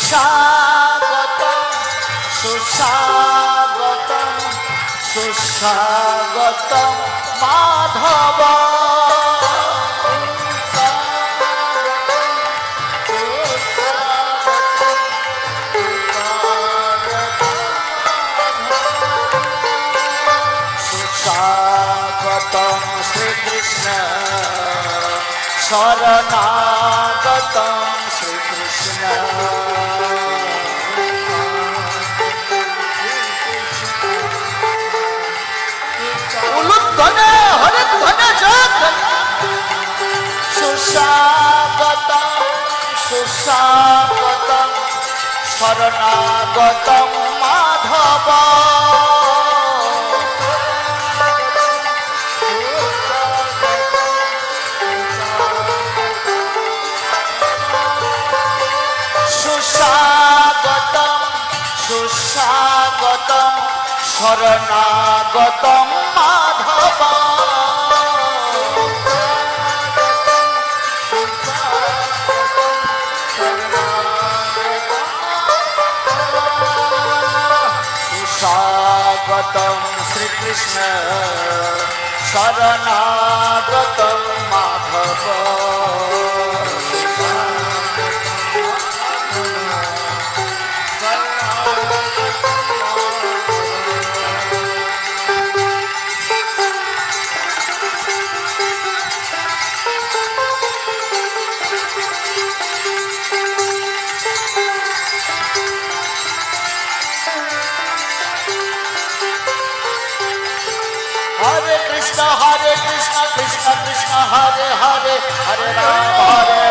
সুস্বাগতম সুস্বাগতম সুস্বাগতম মাধব সুস্বাগতম শ্রীকৃষ্ণ শরণাগতম শ্রীকৃষ্ণ উলুধ্বনে হরিধ্বনে জয় সুস্বাগতম সুস্বাগতম শরণাগতম মাধব সুস্বাগতম সুস্বাগতম শরণাগতম মাধব সুস্বাগতম Shrikrishna শরণাগতম Madhav Krishna Krishna Hare Hare Hare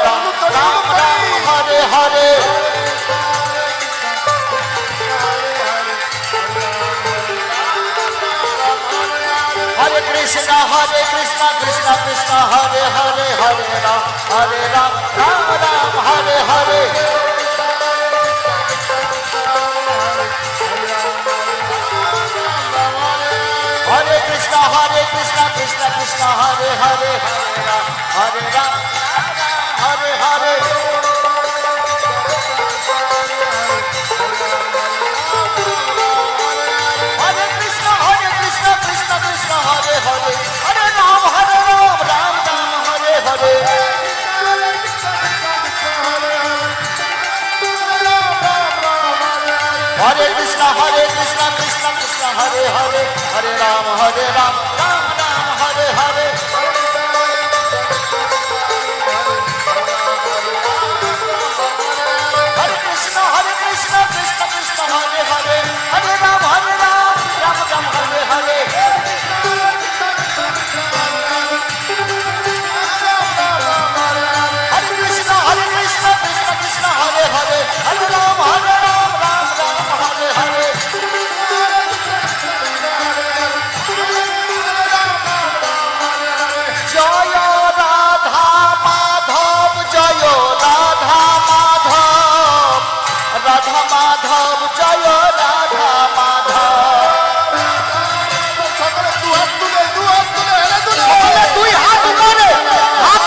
Ram Ram Ram Hare Hare Hare Krishna Krishna Krishna Hare Hare Hare Ram Ram Ram Hare Hare Hare Krishna Krishna Hare Hare Hare Ram Hare Hare Hare Krishna Krishna Hare Hare Hare Ram Ram Hare Hare Hare Krishna Krishna Hare Hare Hare Ram Ram Hare Hare Hare Krishna Krishna Hare Hare Hare Ram Ram Hare Hare Hare Krishna Krishna Hare Hare Hare Ram Hare Hare জয় রাধা মাধব জয় রাধা মাধব রাধা মাধব জয় রাধা মাধব সকলে দুই হাত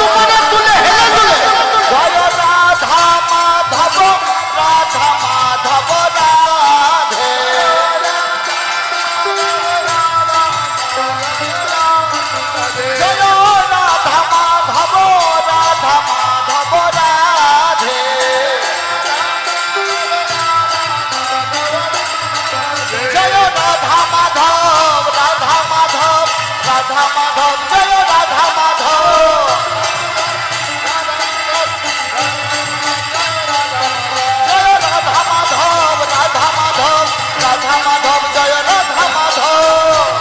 উপরে তুলে হেলে তুলে জয় রাধা মাধব রাধা মাধব রাধে জয় রাধা মাধব রাধা মাধব রাধে জয় রাধা মাধব রাধা মাধব রাধা মাধব জয় রাধা মাধব জয় রাধা মাধব রাধা মাধব রাধা মাধব জয় রাধা মাধব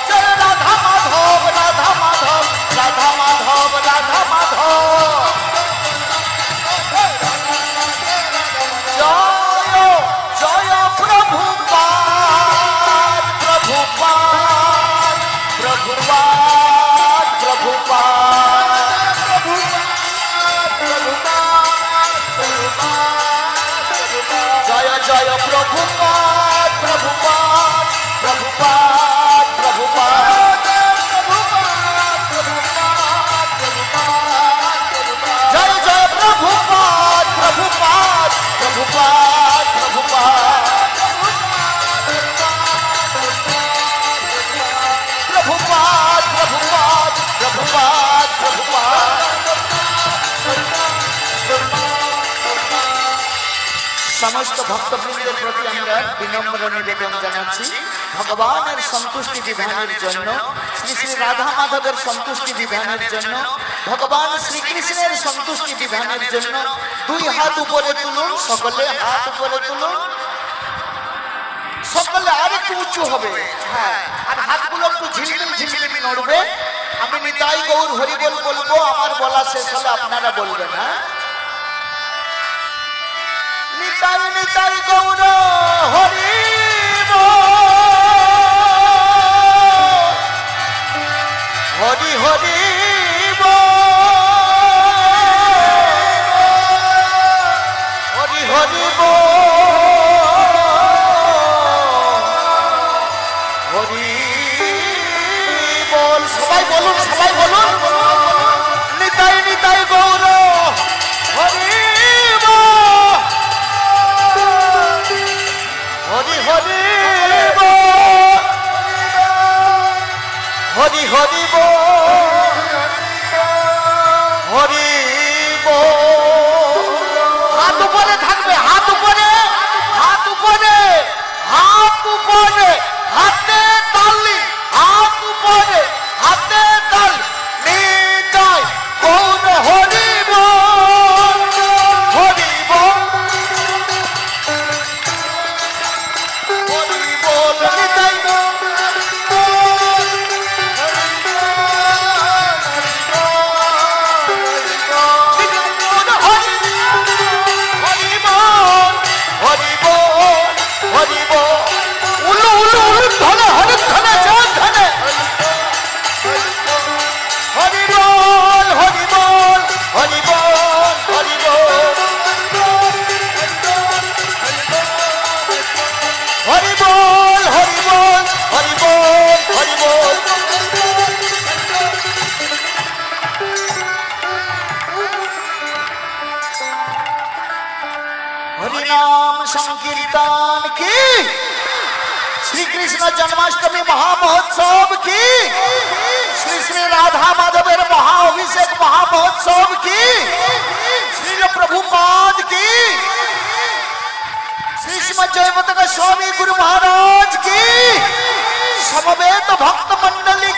জয় রাধা মাধব রাধা মাধব রাধা মাধব রাধা মাধব জয় জয় প্রভুপাদ প্রভুপাদ সমস্ত ভক্তবৃন্দের প্রতি আমরা বিনম্র নিবেদন জানাচ্ছি ভগবানের সন্তুষ্টি বিধানের জন্য, শ্রী শ্রী রাধা মাধবের সন্তুষ্টি বিধানের জন্য, ভগবান শ্রীকৃষ্ণের সন্তুষ্টি বিধানের জন্য দুই হাত উপরে তুলুন, সকলে হাত উপরে তুলুন, সকলে আর একটু উঁচু হবে, হ্যাঁ, আর হাতগুলো একটু ঝিলমিল ঝিলমিল নড়বে। আমি নিতাই গৌর হরিবোল বলবো, আমার বলা শেষ হলে আপনারা বলবেন। হ্যাঁ, নিতাই নিতাই গৌর হরি হরি হরি হরি হরি হরি বল। সবাই বলুন, সবাই বলুন, নিতাই নিতাই গৌর হরি হরি হরি হরি হরি হরি হাত উপরে থাকবে, হাত উপরে, হাত উপরে, হাত উপরে, হাতে তালি, হাত উপরে, হাতে তাল। নিতাই গৌর হরি বল, হরি বল, হরি বল, নিতাই संकीर्तन की, श्री कृष्ण जन्माष्टमी महामहोत्सव की, श्री श्री राधा माधवेर महाअभिषेक महामहोत्सव की, श्री प्रभुपाद की, श्री श्रीमद जयवत स्वामी गुरु महाराज की, समवेत भक्त मंडली